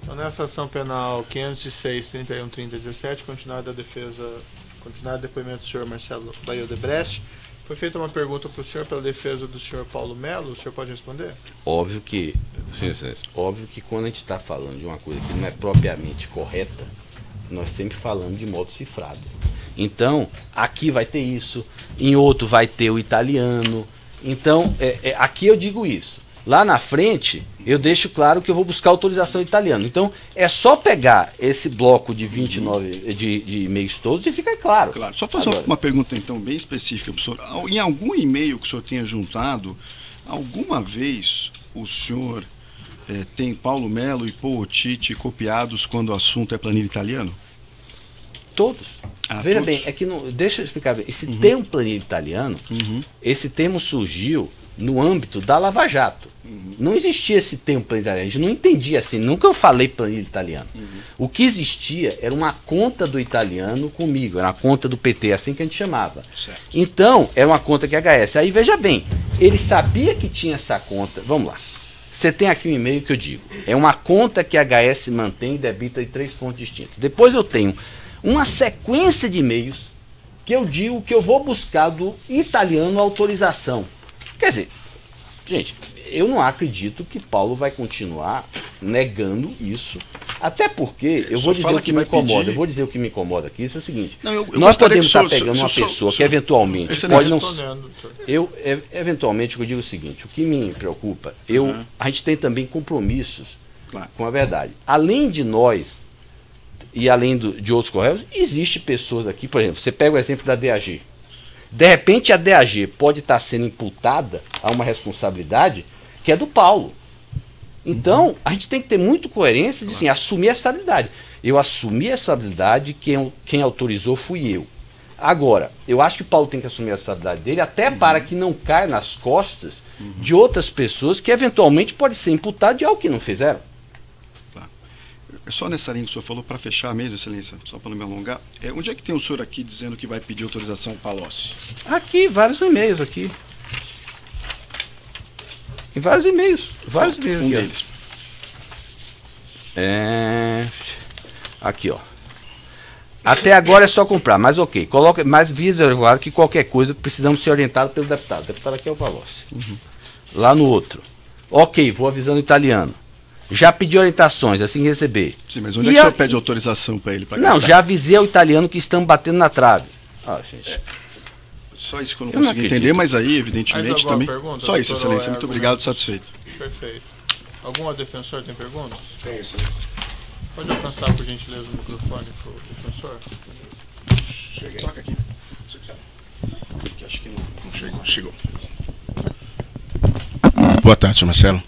Então, nessa ação penal 506-31-30-17, continuado o depoimento do senhor Marcelo Bahia Odebrecht, foi feita uma pergunta para o senhor pela defesa do senhor Paulo Melo. O senhor pode responder? Óbvio que, senhor excelência, óbvio que quando a gente está falando de uma coisa que não é propriamente correta, nós sempre falamos de modo cifrado. Então, aqui vai ter isso, em outro vai ter o italiano. Então, aqui eu digo isso. Lá na frente, eu deixo claro que eu vou buscar autorização italiana. Então, é só pegar esse bloco de 29 de e-mails todos e fica claro. Claro. Só fazer uma pergunta, então, bem específica, professor. Em algum e-mail que o senhor tenha juntado, alguma vez o senhor tem Paulo Melo e Pootiti copiados quando o assunto é planilha italiano? Todos. Veja todos? bem, é que não, deixa eu explicar bem. Esse termo planilha italiano, esse termo surgiu no âmbito da Lava Jato. Não existia esse termo planilha italiana, a gente não entendia assim, nunca eu falei planilha italiana. O que existia era uma conta do italiano comigo, era uma conta do PT, assim que a gente chamava. Certo. Então, era uma conta que HS. Aí veja bem, ele sabia que tinha essa conta, vamos lá. Você tem aqui um e-mail que eu digo, é uma conta que a HS mantém e debita de 3 fontes distintas. Depois eu tenho uma sequência de e-mails que eu digo que eu vou buscar do italiano autorização. Quer dizer, gente, eu não acredito que Paulo vai continuar negando isso, até porque eu vou dizer o que me incomoda. Eu vou dizer o que me incomoda aqui, isso é o seguinte. Não, nós podemos estar pegando uma pessoa que eventualmente pode não. Eventualmente eu digo o seguinte, o que me preocupa, a gente tem também compromissos com a verdade. Além de nós e além de outros correios, existe pessoas aqui, por exemplo, você pega o exemplo da DAG. De repente a DAG pode estar sendo imputada a uma responsabilidade que é do Paulo. Então, a gente tem que ter muito coerência de assim, assumir a responsabilidade. Eu assumi a responsabilidade, quem autorizou fui eu. Agora, eu acho que o Paulo tem que assumir a responsabilidade dele, até para que não caia nas costas de outras pessoas que eventualmente podem ser imputadas de algo que não fizeram. É só nessa linha que o senhor falou, para fechar mesmo, excelência, só para não me alongar, onde é que tem o senhor aqui dizendo que vai pedir autorização ao Palocci? Aqui, vários e-mails aqui. Em vários e-mails. Vários e-mails um aqui, deles. Aqui, ó. Até agora é só comprar, mas ok. Mas visa que qualquer coisa precisamos ser orientados pelo deputado. O deputado aqui é o Palocci. Lá no outro. Ok, vou avisando o italiano. Já pedi orientações, assim que receber. Sim, mas onde é que o senhor pede autorização para ele? Não, já avisei ao italiano que estamos batendo na trave. Gente. Só isso que eu não consegui entender, mas aí, evidentemente, também. Pergunta, só isso, excelência. Muito obrigado, satisfeito. Perfeito. Algum defensor tem perguntas? Tem, excelência. Pode alcançar, por gentileza, o microfone para o defensor? Cheguei. Troca aqui. Você que sabe. Que acho que não Chegou. Chegou. Boa tarde, senhor Marcelo.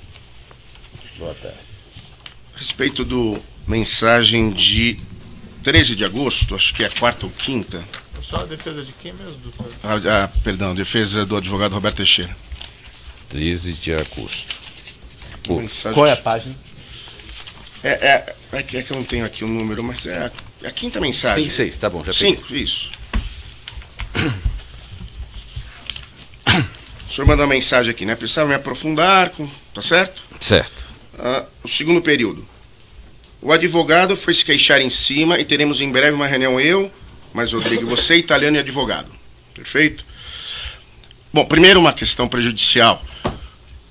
Boa tarde. A respeito do mensagem de 13 de agosto, acho que é a quarta ou quinta. Só a defesa de quem mesmo, doutor? Perdão, defesa do advogado Roberto Teixeira. 13 de agosto. Mensagem... Qual é a página? É que eu não tenho aqui o número, mas é a quinta mensagem. 5, 6, tá bom, já peguei. 5, isso. O senhor mandou uma mensagem aqui, né? Precisava me aprofundar, tá certo? Certo. O segundo período. O advogado foi se queixar em cima e teremos em breve uma reunião mas Rodrigo, você, italiano e advogado. Perfeito? Bom, primeiro uma questão prejudicial.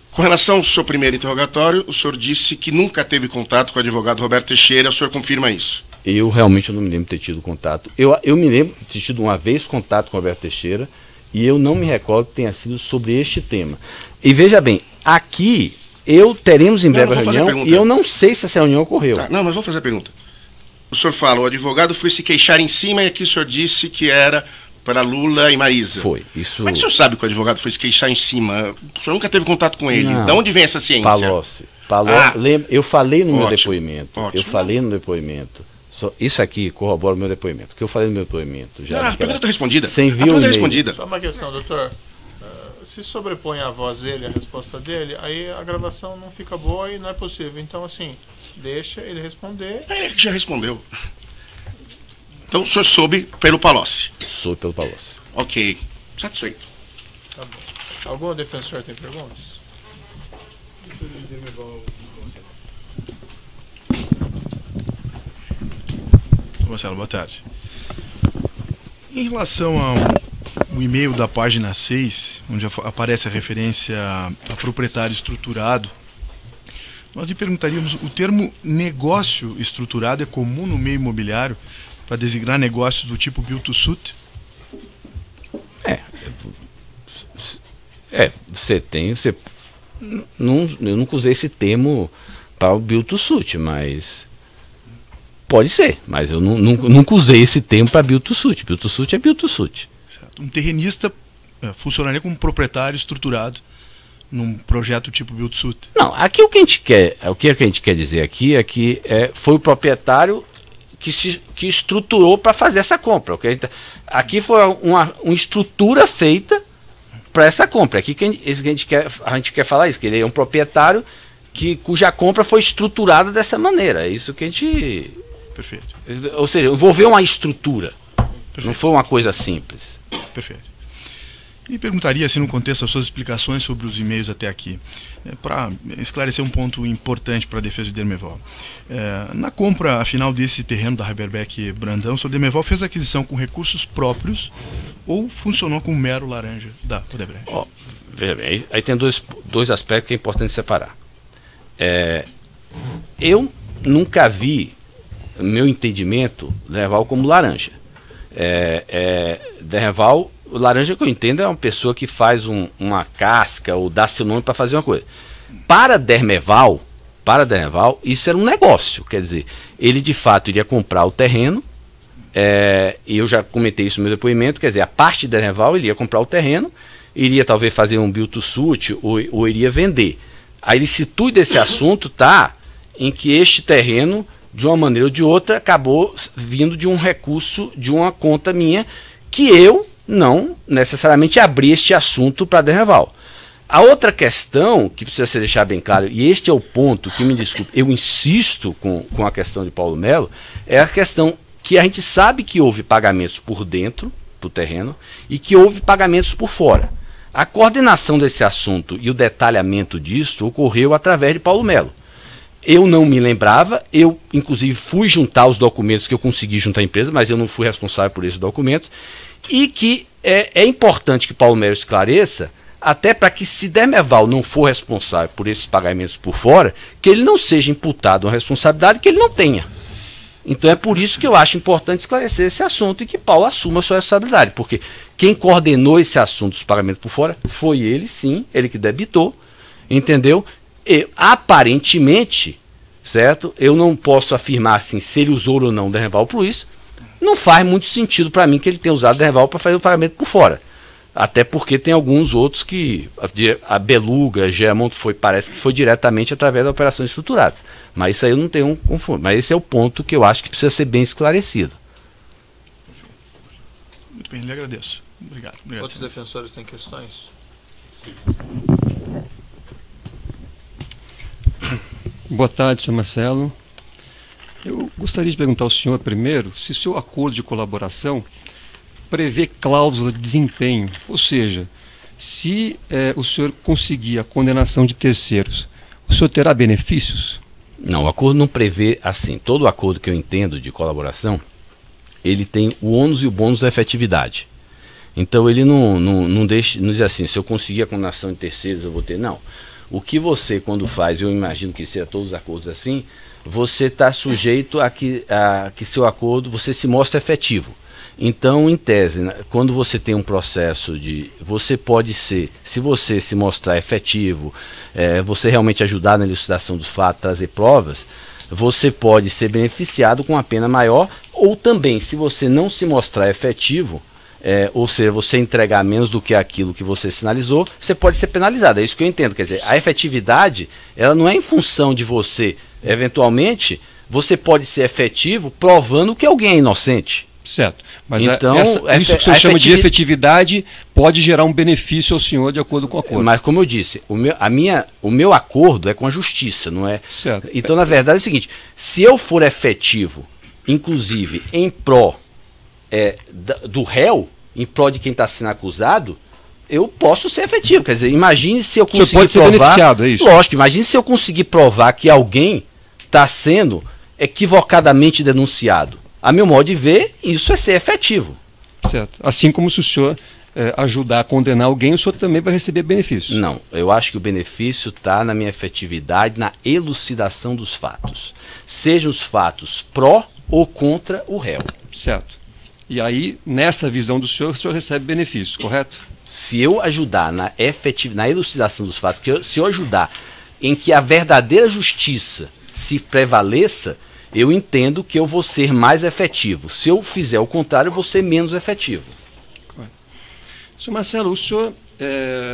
Com relação ao seu primeiro interrogatório, o senhor disse que nunca teve contato com o advogado Roberto Teixeira. O senhor confirma isso? Eu realmente não me lembro de ter tido contato. Eu me lembro de ter tido uma vez contato com o Roberto Teixeira e eu não me recordo que tenha sido sobre este tema. E veja bem, aqui teremos em breve a reunião e eu não sei se essa reunião ocorreu. Tá, não, mas vou fazer a pergunta. O senhor fala, o advogado foi se queixar em cima e aqui o senhor disse que era para Lula e Marisa. Foi, isso... Como é que o senhor sabe que o advogado foi se queixar em cima? O senhor nunca teve contato com ele. Não. De onde vem essa ciência? Palocci. Eu falei no meu depoimento. Ótimo. Eu falei no depoimento. Isso aqui corrobora o meu depoimento. O que eu falei no meu depoimento. A pergunta está respondida. Sem envio e-mail. Respondida. Só uma questão, doutor. Se sobrepõe a voz dele, a resposta dele, aí a gravação não fica boa e não é possível. Então, assim, deixa ele responder. Ele já respondeu. Então o senhor soube pelo Palocci. Soube pelo Palocci. Ok. Satisfeito. Tá bom. Algum defensor tem perguntas? Marcelo, boa tarde. Em relação ao e-mail da página 6, onde aparece a referência a proprietário estruturado, nós lhe perguntaríamos, o termo negócio estruturado é comum no meio igumobiliário para designar negócios do tipo build to suit? Eu nunca usei esse termo para o build to suit, mas pode ser, mas eu nunca usei esse termo para build to suit. Build to suit é build to suit. Certo. Um terrenista funcionaria como proprietário estruturado num projeto tipo build to suit? Não, aqui o que a gente quer dizer aqui é que foi o proprietário que estruturou para fazer essa compra. Okay? Aqui foi uma estrutura feita para essa compra. Aqui a gente quer falar isso, que ele é um proprietário cuja compra foi estruturada dessa maneira. É isso que a gente... Perfeito. Ou seja, envolveu uma estrutura. Perfeito. Não foi uma coisa simples. Perfeito. E perguntaria, assim, no contexto das suas explicações sobre os e-mails até aqui, para esclarecer um ponto importante para a defesa de Dermeval. Na compra, afinal, desse terreno da Haberbeck Brandão, o Sr. Dermeval fez a aquisição com recursos próprios ou funcionou como mero laranja da Odebrecht? Veja bem, aí tem dois aspectos que é importante separar. Eu nunca vi, meu entendimento, Dermeval como laranja. Dermeval, o laranja que eu entendo é uma pessoa que faz uma casca ou dá seu nome para fazer uma coisa. Para Dermeval, isso era um negócio. Quer dizer, ele de fato iria comprar o terreno, e eu já comentei isso no meu depoimento, quer dizer, a parte de Dermeval, ele ia comprar o terreno, iria talvez fazer um build to suit ou iria vender. A ilicitude desse assunto está em que este terreno, de uma maneira ou de outra, acabou vindo de um recurso, de uma conta minha, que eu não necessariamente abri este assunto para Dermeval. A outra questão que precisa ser deixada bem claro, e este é o ponto que, me desculpe, eu insisto com a questão de Paulo Melo, é a questão que a gente sabe que houve pagamentos por dentro do terreno e que houve pagamentos por fora. A coordenação desse assunto e o detalhamento disso ocorreu através de Paulo Melo. Eu não me lembrava, eu inclusive fui juntar os documentos que eu consegui juntar à empresa, mas eu não fui responsável por esses documentos, e que é importante que Paulo Melo esclareça, até para que, se Dermeval não for responsável por esses pagamentos por fora, que ele não seja imputado uma responsabilidade que ele não tenha. Então é por isso que eu acho importante esclarecer esse assunto e que Paulo assuma a sua responsabilidade, porque quem coordenou esse assunto dos pagamentos por fora foi ele, sim, ele que debitou, entendeu? E, aparentemente, certo? Eu não posso afirmar assim se ele usou ou não o Dermeval por isso. Não faz muito sentido para mim que ele tenha usado o Dermeval para fazer o pagamento por fora. Até porque tem alguns outros que a Beluga, a Germont parece que foi diretamente através da operação estruturada. Mas isso aí eu não tenho confuso. Mas esse é o ponto que eu acho que precisa ser bem esclarecido. Muito bem, lhe agradeço. Obrigado. Outros defensores têm questões? Sim. Boa tarde, Sr. Marcelo. Eu gostaria de perguntar ao senhor primeiro se o seu acordo de colaboração prevê cláusula de desempenho, ou seja, se o senhor conseguir a condenação de terceiros, o senhor terá benefícios? Não, o acordo não prevê assim. Todo acordo que eu entendo de colaboração, ele tem o ônus e o bônus da efetividade. Então ele não diz assim, se eu conseguir a condenação de terceiros eu vou ter, não. O que você, quando faz, eu imagino que seja todos os acordos assim, você está sujeito a que seu acordo, você se mostra efetivo. Então, em tese, quando você tem um processo você pode ser, se você se mostrar efetivo, você realmente ajudar na elucidação dos fatos, trazer provas, você pode ser beneficiado com uma pena maior, ou também, se você não se mostrar efetivo, ou seja, você entregar menos do que aquilo que você sinalizou, você pode ser penalizado. É isso que eu entendo. Quer dizer, a efetividade, ela não é em função de você. Eventualmente, você pode ser efetivo provando que alguém é inocente. Certo. Mas então, isso que o senhor chama de efetividade pode gerar um benefício ao senhor de acordo com o acordo. Mas, como eu disse, o meu acordo é com a justiça, não é? Certo. Então, na verdade, é o seguinte: se eu for efetivo, inclusive em pró do réu, em prol de quem está sendo acusado, eu posso ser efetivo. Quer dizer, imagine se eu conseguir provar... Você pode ser beneficiado, é isso? Lógico, imagine se eu conseguir provar que alguém está sendo equivocadamente denunciado. A meu modo de ver, isso é ser efetivo. Certo. Assim como se o senhor ajudar a condenar alguém, o senhor também vai receber benefícios. Não, eu acho que o benefício está na minha efetividade, na elucidação dos fatos. Sejam os fatos pró ou contra o réu. Certo. E aí, nessa visão do senhor, o senhor recebe benefícios, correto? Se eu ajudar na elucidação dos fatos, se eu ajudar em que a verdadeira justiça se prevaleça, eu entendo que eu vou ser mais efetivo. Se eu fizer o contrário, eu vou ser menos efetivo. Senhor Marcelo, o senhor,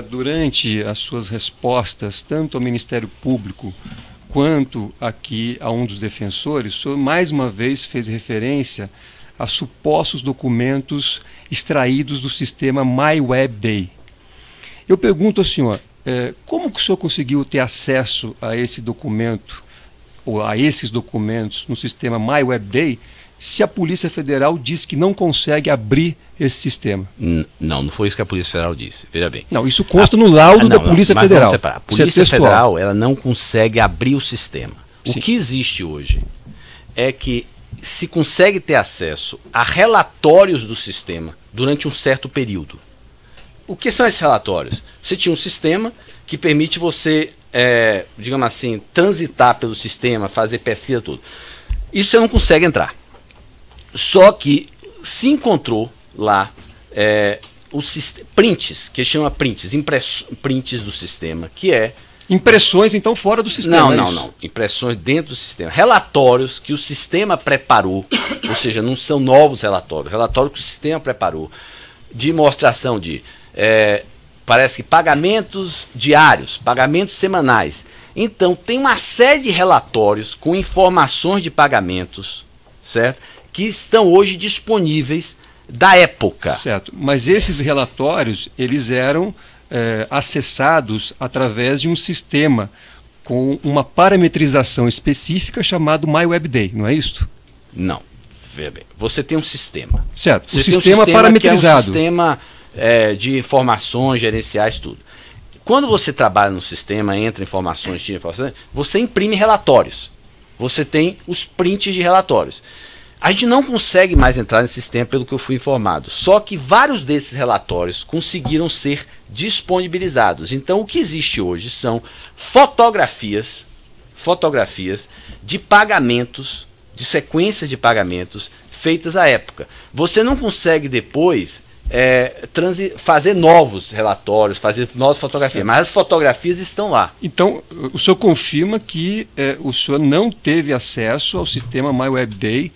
durante as suas respostas, tanto ao Ministério Público quanto aqui a um dos defensores, o senhor mais uma vez fez referência a supostos documentos extraídos do sistema MyWebDay. Eu pergunto ao senhor, como que o senhor conseguiu ter acesso a esse documento, ou a esses documentos no sistema MyWebDay, se a Polícia Federal diz que não consegue abrir esse sistema? Não foi isso que a Polícia Federal disse. Veja bem. Não, isso consta no laudo da Polícia Federal. Vamos separar. A Polícia Federal, ela não consegue abrir o sistema. Sim. O que existe hoje é que se consegue ter acesso a relatórios do sistema durante um certo período. O que são esses relatórios? Você tinha um sistema que permite você, digamos assim, transitar pelo sistema, fazer pesquisa, tudo. Isso você não consegue entrar. Só que se encontrou lá os prints, que chama prints, prints do sistema, que é... Impressões, então, fora do sistema. Não. Impressões dentro do sistema. Relatórios que o sistema preparou, ou seja, não são novos relatórios, relatórios que o sistema preparou, de mostração de, parece que pagamentos diários, pagamentos semanais. Então, tem uma série de relatórios com informações de pagamentos, certo? Que estão hoje disponíveis da época. Certo, mas esses relatórios, eles eram acessados através de um sistema com uma parametrização específica chamado MyWebDay, não é isso? Não, veja bem, você tem um sistema. Certo, você o sistema parametrizado. Que é um sistema de informações gerenciais, tudo. Quando você trabalha no sistema, entra informações, tira informações, você imprime relatórios. Você tem os prints de relatórios. A gente não consegue mais entrar nesse sistema, pelo que eu fui informado. Só que vários desses relatórios conseguiram ser disponibilizados. Então, o que existe hoje são fotografias de pagamentos, de sequências de pagamentos feitas à época. Você não consegue depois fazer novos relatórios, fazer novas fotografias, certo, mas as fotografias estão lá. Então, o senhor confirma que o senhor não teve acesso ao sistema MyWebDay,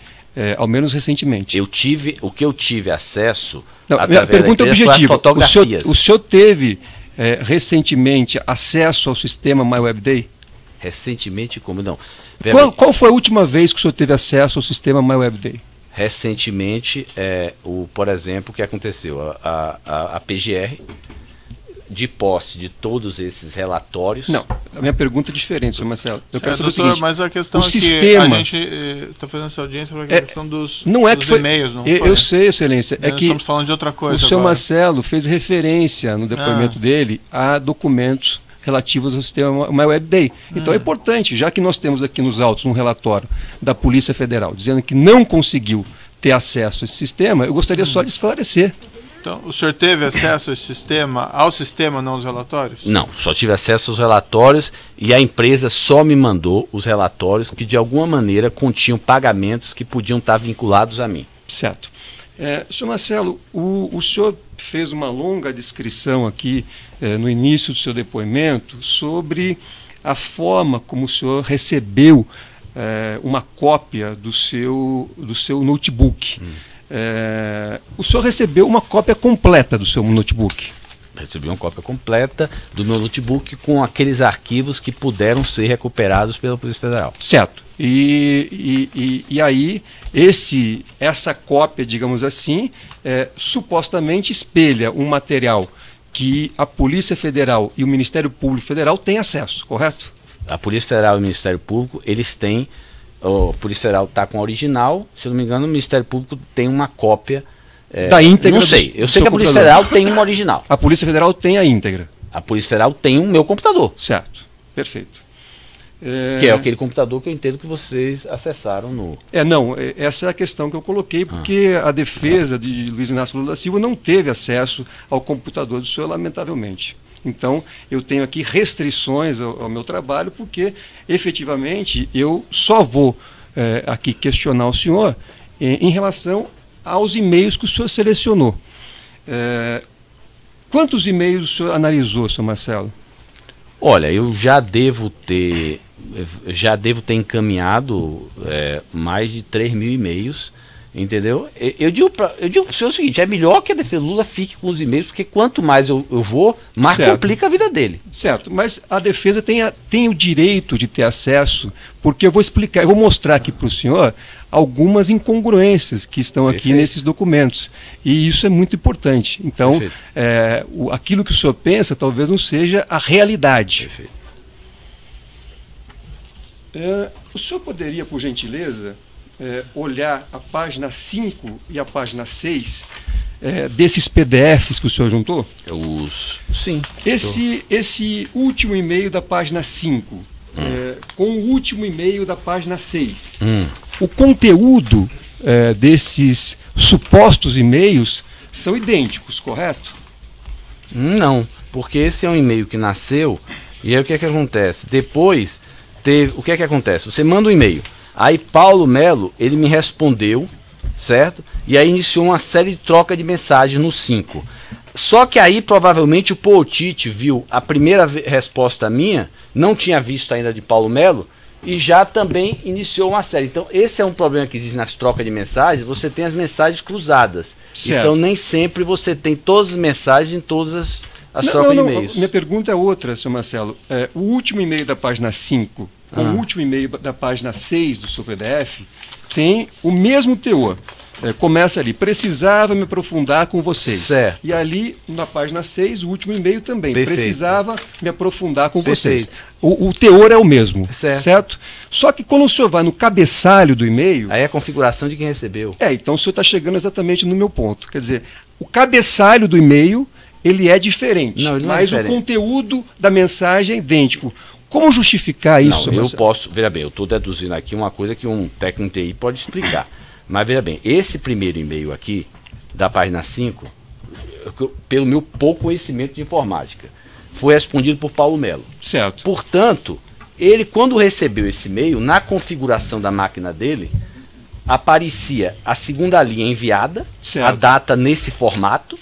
ao menos recentemente? O que eu tive acesso... Não, minha pergunta é objetiva. O senhor teve recentemente acesso ao sistema MyWebDay? Recentemente como? Não. Qual foi a última vez que o senhor teve acesso ao sistema MyWebDay? Recentemente, por exemplo, o que aconteceu? A PGR, de posse de todos esses relatórios... Não, a minha pergunta é diferente, senhor Marcelo. Eu quero saber o seguinte, mas a questão é sistema, que a gente está fazendo essa audiência para a questão dos e-mails. Eu sei, excelência. Nós estamos falando de outra coisa. O senhor Marcelo fez referência no depoimento dele a documentos relativos ao sistema MyWebDay. Então é importante, já que nós temos aqui nos autos um relatório da Polícia Federal dizendo que não conseguiu ter acesso a esse sistema, eu gostaria só de esclarecer. Então, o senhor teve acesso ao sistema, não aos relatórios? Não, só tive acesso aos relatórios e a empresa só me mandou os relatórios que de alguma maneira continham pagamentos que podiam estar vinculados a mim. Certo. Senhor Marcelo, o senhor fez uma longa descrição aqui no início do seu depoimento sobre a forma como o senhor recebeu uma cópia do seu notebook. O senhor recebeu uma cópia completa do seu notebook? Recebi uma cópia completa do meu notebook com aqueles arquivos que puderam ser recuperados pela Polícia Federal. Certo. E aí, essa cópia, digamos assim, supostamente espelha um material que a Polícia Federal e o Ministério Público Federal têm acesso, correto? A Polícia Federal e o Ministério Público, eles têm... A Polícia Federal está com a original, se eu não me engano, o Ministério Público tem uma cópia da íntegra. Não sei, eu sei que a Polícia Federal tem uma original. A Polícia Federal tem a íntegra. A Polícia Federal tem o meu computador. Certo, perfeito. Que é aquele computador que eu entendo que vocês acessaram no... Essa é a questão que eu coloquei, porque a defesa de Luiz Inácio Lula da Silva não teve acesso ao computador do senhor, lamentavelmente. Então, eu tenho aqui restrições ao meu trabalho, porque, efetivamente, eu só vou aqui questionar o senhor em relação aos e-mails que o senhor selecionou. Quantos e-mails o senhor analisou, senhor Marcelo? Olha, eu já devo ter encaminhado mais de 3.000 e-mails, entendeu? Eu digo para o senhor o seguinte, é melhor que a defesa do Lula fique com os e-mails, porque quanto mais eu vou, mais complica a vida dele. Certo, mas a defesa tem o direito de ter acesso, porque eu vou mostrar aqui para o senhor algumas incongruências que estão aqui nesses documentos. E isso é muito importante. Então, aquilo que o senhor pensa talvez não seja a realidade. O senhor poderia, por gentileza, olhar a página 5 e a página 6 desses PDFs que o senhor juntou? Sim. Esse último e-mail da página 5, com o último e-mail da página 6. O conteúdo desses supostos e-mails são idênticos, correto? Não, porque esse é um e-mail que nasceu, e aí o que é que acontece? Depois, o que é que acontece? Você manda um e-mail, aí Paulo Melo, ele me respondeu, certo? E aí iniciou uma série de troca de mensagens no 5. Só que aí provavelmente o Pootiti viu a primeira resposta minha, não tinha visto ainda de Paulo Melo, e já também iniciou uma série. Então esse é um problema que existe nas trocas de mensagens, você tem as mensagens cruzadas. Certo. Então nem sempre você tem todas as mensagens em todas as trocas de e-mails. Minha pergunta é outra, senhor Marcelo. O último e-mail da página 5 com o último e-mail da página 6 do seu PDF tem o mesmo teor. Começa ali, precisava me aprofundar com vocês. Certo. E ali, na página 6, o último e-mail também. Perfeito. Precisava me aprofundar com Perfeito. vocês. O teor é o mesmo, certo? Só que quando o senhor vai no cabeçalho do e-mail... Aí é a configuração de quem recebeu. Então o senhor está chegando exatamente no meu ponto. Quer dizer, o cabeçalho do e-mail, ele é diferente. Não, ele não mas é diferente. O conteúdo da mensagem é idêntico. Como justificar isso? Não, eu posso... Veja bem, eu estou deduzindo aqui uma coisa que um técnico TI pode explicar. Mas veja bem, esse primeiro e-mail aqui, da página 5, pelo meu pouco conhecimento de informática, foi respondido por Paulo Melo. Certo. Portanto, ele, quando recebeu esse e-mail, na configuração da máquina dele, aparecia a segunda linha enviada, certo, a data nesse formato,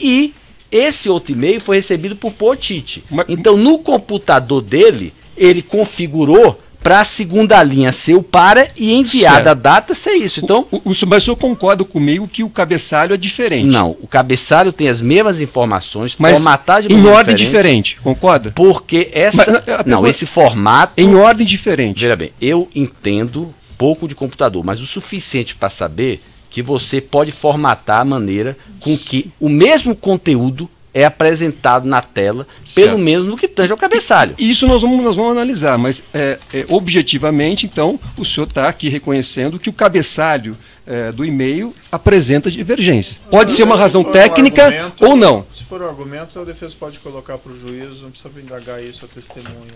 e esse outro e-mail foi recebido por Pootiti. Então, no computador dele, ele configurou para a segunda linha ser o para e enviada a data ser isso. Então, mas o senhor concorda comigo que o cabeçalho é diferente? Não, o cabeçalho tem as mesmas informações, mas formatagem em ordem diferente, concorda? Porque esse formato... Em ordem diferente. Veja bem, eu entendo pouco de computador, mas o suficiente para saber que você pode formatar a maneira com que o mesmo conteúdo é apresentado na tela, pelo menos no que tange ao cabeçalho. Isso nós vamos analisar, mas objetivamente, então, o senhor está aqui reconhecendo que o cabeçalho do e-mail apresenta divergência. Pode ser uma razão técnica ou não. Se for um argumento, a defesa pode colocar para o juiz, não precisa indagar isso a testemunha.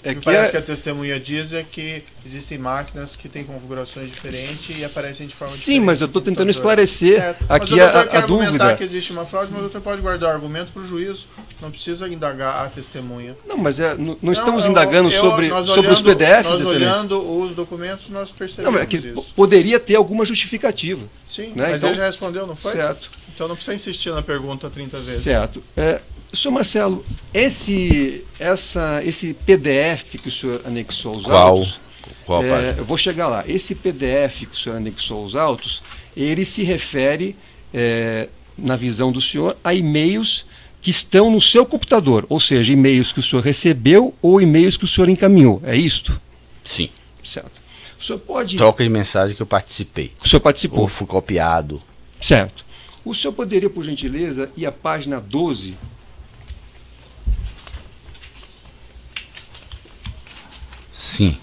O que parece que a testemunha diz é que existem máquinas que têm configurações diferentes e aparecem de forma diferente. Sim, mas eu estou tentando esclarecer aqui a dúvida. Que existe uma fraude, mas o doutor pode guardar o argumento para o juiz, não precisa indagar a testemunha. Não, mas não estamos indagando sobre os PDFs, nós olhando os documentos, nós percebemos isso. Poderia ter alguma justificativa. Sim, né? mas então, ele já respondeu, não foi? Certo. Então não precisa insistir na pergunta 30 vezes. Certo. Senhor Marcelo, esse PDF que o senhor anexou aos autos... Qual página? Eu vou chegar lá. Esse PDF que o senhor anexou aos autos, ele se refere, na visão do senhor, a e-mails que estão no seu computador, ou seja, e-mails que o senhor recebeu ou e-mails que o senhor encaminhou. É isto? Sim. Certo. O senhor pode... Troca de mensagem que eu participei. O senhor participou? Ou fui copiado. Certo. O senhor poderia, por gentileza, ir à página 12... Sim.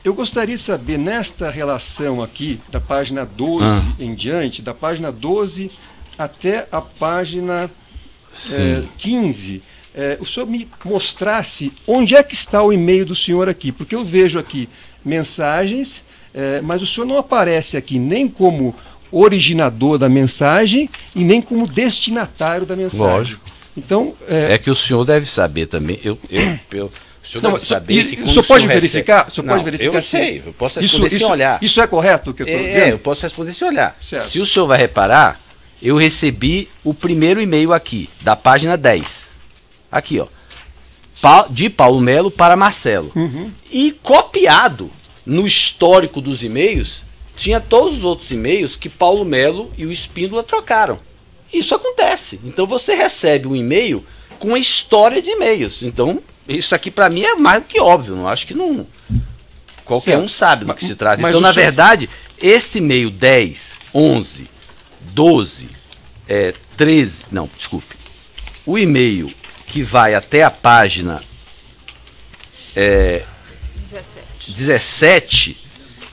Eu gostaria de saber, nesta relação aqui, da página 12 em diante, da página 12 até a página 15, o senhor me mostrasse onde é que está o e-mail do senhor aqui, porque eu vejo aqui mensagens, mas o senhor não aparece aqui nem como originador da mensagem e nem como destinatário da mensagem. Lógico. Então, é que o senhor deve saber também. O senhor deve saber que o senhor pode verificar? O senhor pode verificar? Eu sei, eu posso responder sem olhar. Isso é correto o que eu estou dizendo? Eu posso responder sem olhar. Certo. Se o senhor vai reparar, eu recebi o primeiro e-mail aqui, da página 10. Aqui, ó. De Paulo Melo para Marcelo. Uhum. E copiado no histórico dos e-mails, tinha todos os outros e-mails que Paulo Melo e o Espíndola trocaram. Isso acontece. Então você recebe um e-mail com a história de e-mails. Então, isso aqui para mim é mais do que óbvio. Não acho que não. Qualquer um sabe do que se trata. Então, na verdade, esse e-mail 10, 11, 12, 13. Não, desculpe. O e-mail que vai até a página 17,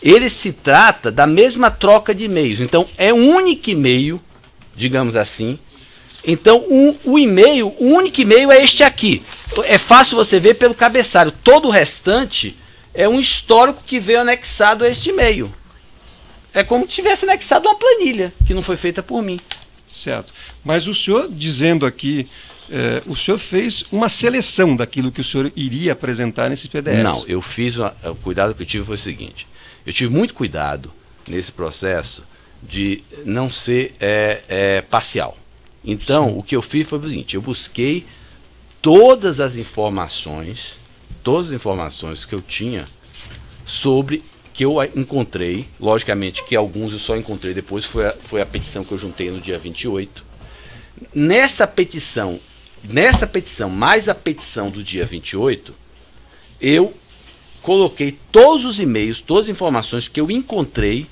ele se trata da mesma troca de e-mails. Então, é um único e-mail, digamos assim. Então, o único e-mail é este aqui. É fácil você ver pelo cabeçalho. Todo o restante é um histórico que veio anexado a este e-mail. É como se tivesse anexado uma planilha, que não foi feita por mim. Certo. Mas o senhor dizendo aqui, o senhor fez uma seleção daquilo que o senhor iria apresentar nesses PDFs. Não, eu fiz, o cuidado que eu tive foi o seguinte. Eu tive muito cuidado nesse processo de não ser parcial. Então, sim, o que eu fiz foi o seguinte, eu busquei todas as informações que eu tinha sobre, que eu encontrei, logicamente que alguns eu só encontrei depois, foi a petição que eu juntei no dia 28. Nessa petição mais a petição do dia 28, eu coloquei todos os e-mails, todas as informações que eu encontrei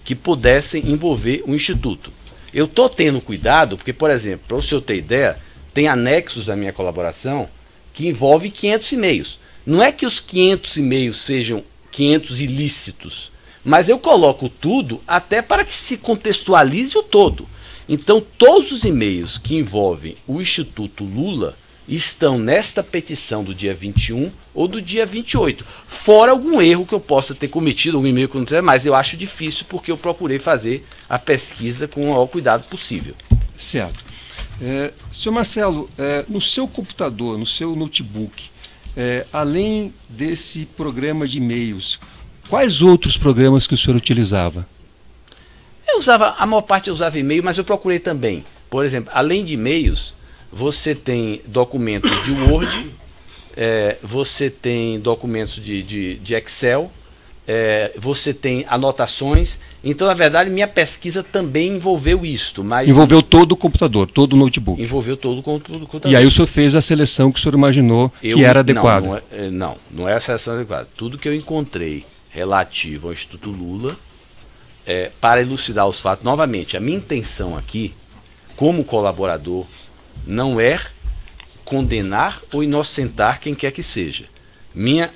que pudessem envolver o Instituto. Eu estou tendo cuidado, porque, por exemplo, para o senhor ter ideia, tem anexos à minha colaboração que envolvem 500 e-mails. Não é que os 500 e-mails sejam 500 ilícitos, mas eu coloco tudo até para que se contextualize o todo. Então, todos os e-mails que envolvem o Instituto Lula estão nesta petição do dia 21 ou do dia 28. Fora algum erro que eu possa ter cometido, algum e-mail que eu não tenho, mas eu acho difícil porque eu procurei fazer a pesquisa com o maior cuidado possível. Certo. Senhor Marcelo, no seu computador, no seu notebook, além desse programa de e-mails, quais outros programas que o senhor utilizava? A maior parte eu usava e-mail, mas eu procurei também. Por exemplo, além de e-mails, você tem documentos de Word, você tem documentos de Excel, você tem anotações. Então, na verdade, minha pesquisa também envolveu isto. Mas envolveu todo o computador, todo o notebook. Envolveu todo o computador. E aí o senhor fez a seleção que o senhor imaginou que era adequada. Não é a seleção adequada. Tudo que eu encontrei relativo ao Instituto Lula, para elucidar os fatos, novamente, a minha intenção aqui, como colaborador, não é condenar ou inocentar quem quer que seja. Minha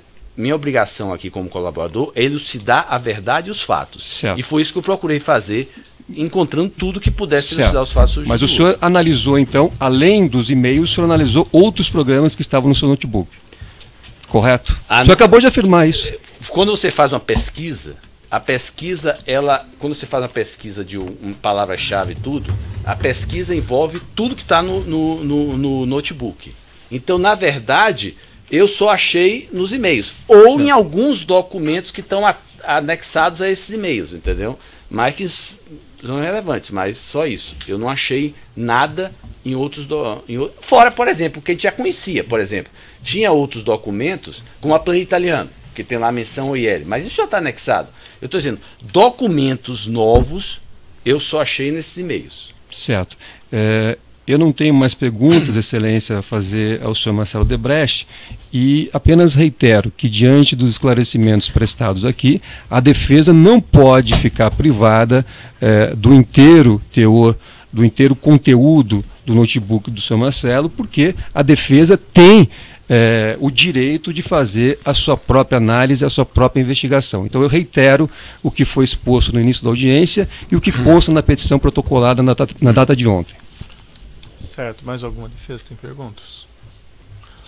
obrigação aqui como colaborador é elucidar a verdade e os fatos. Certo. E foi isso que eu procurei fazer, encontrando tudo que pudesse elucidar os fatos. Mas o senhor analisou, então, além dos e-mails, o senhor analisou outros programas que estavam no seu notebook. Correto? O senhor acabou de afirmar isso. Quando você faz uma pesquisa, quando você faz uma pesquisa de uma palavra-chave e tudo, a pesquisa envolve tudo que está no notebook. Então, na verdade, eu só achei nos e-mails. Ou certo, em alguns documentos que estão anexados a esses e-mails, entendeu? Mas que são relevantes, mas só isso. Eu não achei nada em outros... Fora, por exemplo, que a gente já conhecia, por exemplo. Tinha outros documentos, como a planilha italiana, que tem lá a menção OIL, mas isso já está anexado. Eu estou dizendo, documentos novos eu só achei nesses e-mails. Certo. Eu não tenho mais perguntas, Excelência, a fazer ao senhor Marcelo Debrecht, e apenas reitero que, diante dos esclarecimentos prestados aqui, a defesa não pode ficar privada do inteiro teor, do inteiro conteúdo do notebook do senhor Marcelo, porque a defesa tem o direito de fazer a sua própria análise, a sua própria investigação. Então eu reitero o que foi exposto no início da audiência e o que consta na petição protocolada na data de ontem. Certo. Mais alguma defesa? Tem perguntas?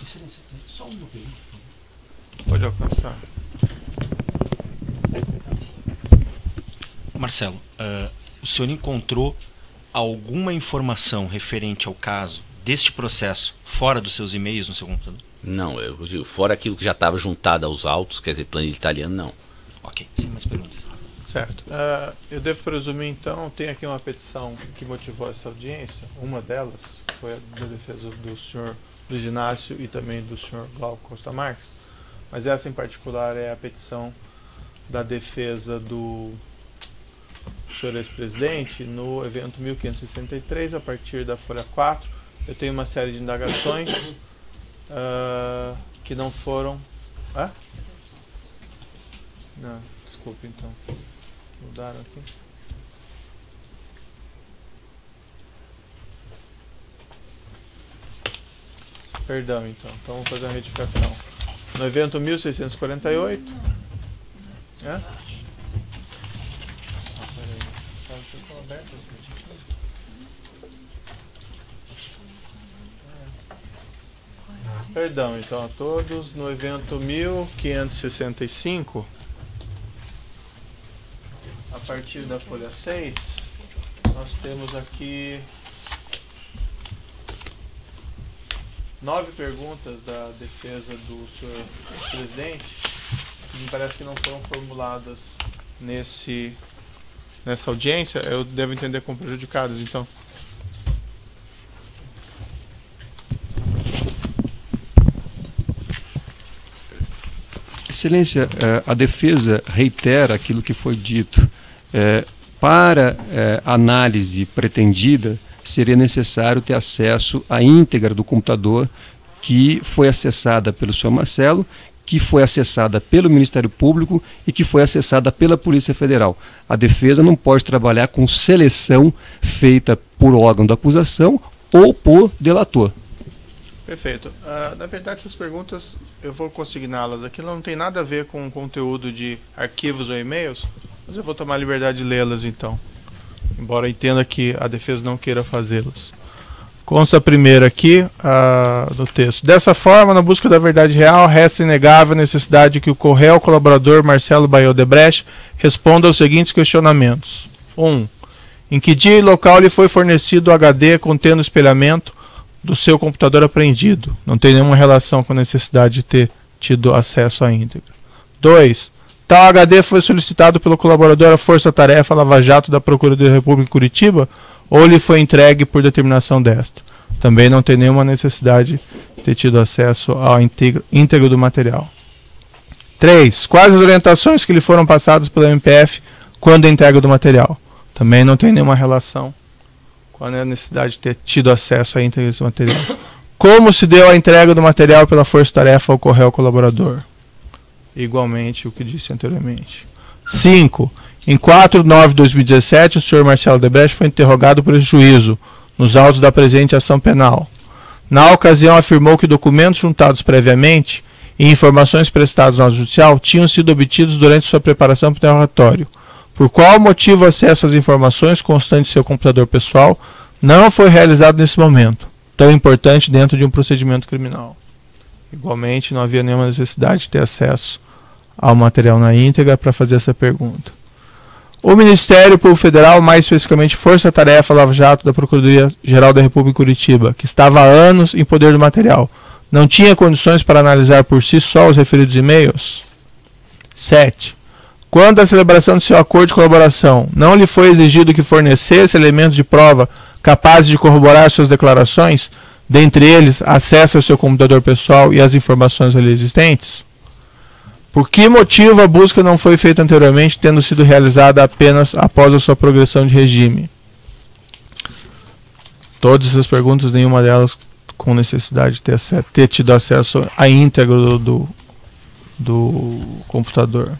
Excelência, só uma pergunta. Pode alcançar. Marcelo, o senhor encontrou alguma informação referente ao caso deste processo fora dos seus e-mails no seu computador? Não, eu digo, fora aquilo que já estava juntado aos autos, quer dizer, planilha italiana, não. Ok, sem mais perguntas. Certo. Eu devo presumir, então, tem aqui uma petição que motivou essa audiência. Uma delas foi a da defesa do senhor Luiz Inácio e também do senhor Glauco Costa Marques. Mas essa em particular é a petição da defesa do senhor ex-presidente no evento 1563, a partir da folha 4. Eu tenho uma série de indagações que não foram... Não, desculpe então. Mudaram aqui. Perdão então, vamos fazer uma retificação. No evento 1648... Perdão, então, a todos. No evento 1565, a partir da folha 6, nós temos aqui 9 perguntas da defesa do senhor presidente, que me parece que não foram formuladas nessa audiência. Eu devo entender como prejudicadas, então. Excelência, a defesa reitera aquilo que foi dito. Para análise pretendida, seria necessário ter acesso à íntegra do computador que foi acessada pelo senhor Marcelo, que foi acessada pelo Ministério Público e que foi acessada pela Polícia Federal. A defesa não pode trabalhar com seleção feita por órgão da acusação ou por delator. Perfeito. Na verdade, essas perguntas eu vou consigná-las aqui. Não tem nada a ver com o conteúdo de arquivos ou e-mails, mas eu vou tomar a liberdade de lê-las então, embora entenda que a defesa não queira fazê-las. Consta a primeira aqui no texto. Dessa forma, na busca da verdade real, resta inegável a necessidade de que o corréu colaborador Marcelo Baio Odebrecht responda aos seguintes questionamentos. 1. Em que dia e local lhe foi fornecido o HD contendo espelhamento do seu computador apreendido? Não tem nenhuma relação com a necessidade de ter tido acesso à íntegra. 2. Tal HD foi solicitado pelo colaborador à Força Tarefa Lava Jato da Procuradoria da República em Curitiba ou lhe foi entregue por determinação desta? Também não tem nenhuma necessidade de ter tido acesso ao íntegro do material. 3. Quais as orientações que lhe foram passadas pela MPF quando a entrega do material? Também não tem nenhuma relação com a necessidade de ter tido acesso à íntegra desse material. Como se deu a entrega do material pela força-tarefa ao corréu colaborador? Igualmente o que disse anteriormente. 5. Em 4/9/2017, o senhor Marcelo Odebrecht foi interrogado por esse juízo, nos autos da presente ação penal. Na ocasião, afirmou que documentos juntados previamente e informações prestadas no auto judicial tinham sido obtidos durante sua preparação para o interrogatório. Por qual motivo o acesso às informações constantes de seu computador pessoal não foi realizado nesse momento, tão importante dentro de um procedimento criminal? Igualmente, não havia nenhuma necessidade de ter acesso ao material na íntegra para fazer essa pergunta. O Ministério Público Federal, mais especificamente Força Tarefa Lava Jato da Procuradoria-Geral da República em Curitiba, que estava há anos em poder do material, não tinha condições para analisar por si só os referidos e-mails? 7. Quando a celebração de seu acordo de colaboração, não lhe foi exigido que fornecesse elementos de prova capazes de corroborar suas declarações, dentre eles acesso ao seu computador pessoal e as informações ali existentes? Por que motivo a busca não foi feita anteriormente, tendo sido realizada apenas após a sua progressão de regime? Todas essas perguntas, nenhuma delas com necessidade de ter tido acesso à íntegra do computador.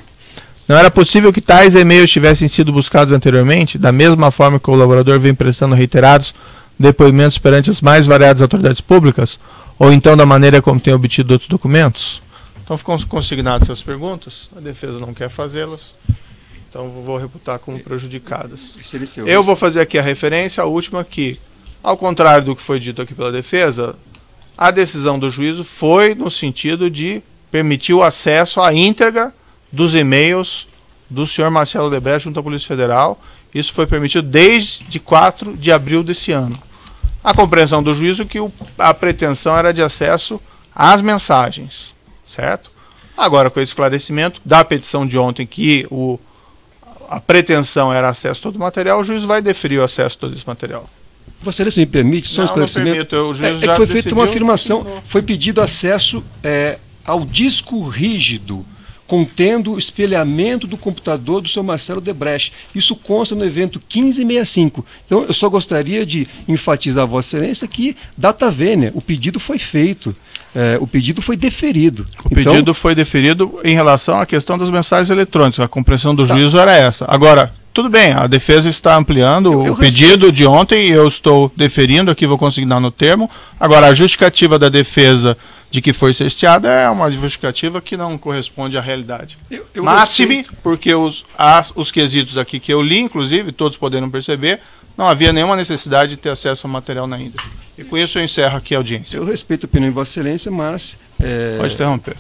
Não era possível que tais e-mails tivessem sido buscados anteriormente, da mesma forma que o colaborador vem prestando reiterados depoimentos perante as mais variadas autoridades públicas, ou então da maneira como tem obtido outros documentos? Então ficam consignadas essas perguntas, a defesa não quer fazê-las, então vou reputar como prejudicadas. Eu vou fazer aqui a referência, a última aqui. Ao contrário do que foi dito aqui pela defesa, a decisão do juízo foi no sentido de permitir o acesso à íntegra dos e-mails do senhor Marcelo Odebrecht junto à Polícia Federal. Isso foi permitido desde 4 de abril desse ano. A compreensão do juízo que a pretensão era de acesso às mensagens, certo? Agora, com o esclarecimento da petição de ontem, que a pretensão era acesso a todo o material, o juiz vai deferir o acesso a todo esse material. Vossa Excelência me permite só um esclarecimento? Não permito, o juiz já foi feita uma decidiu, afirmação, foi pedido acesso ao disco rígido, contendo o espelhamento do computador do Sr. Marcelo Odebrecht. Isso consta no evento 1565. Então, eu só gostaria de enfatizar a Vossa Excelência que, data vênia, o pedido foi feito, o pedido foi deferido. O pedido foi deferido em relação à questão das mensagens eletrônicas. A compreensão do juízo era essa. Agora, tudo bem, a defesa está ampliando o pedido de ontem, eu estou deferindo, aqui vou consignar no termo. Agora, a justificativa da defesa de que foi cerceada é uma justificativa que não corresponde à realidade. Máxime, porque os quesitos aqui que eu li, inclusive, todos poderam perceber, não havia nenhuma necessidade de ter acesso ao material na íntegra. E com isso eu encerro aqui a audiência. Eu respeito a opinião de Vossa Excelência, mas... Pode interromper.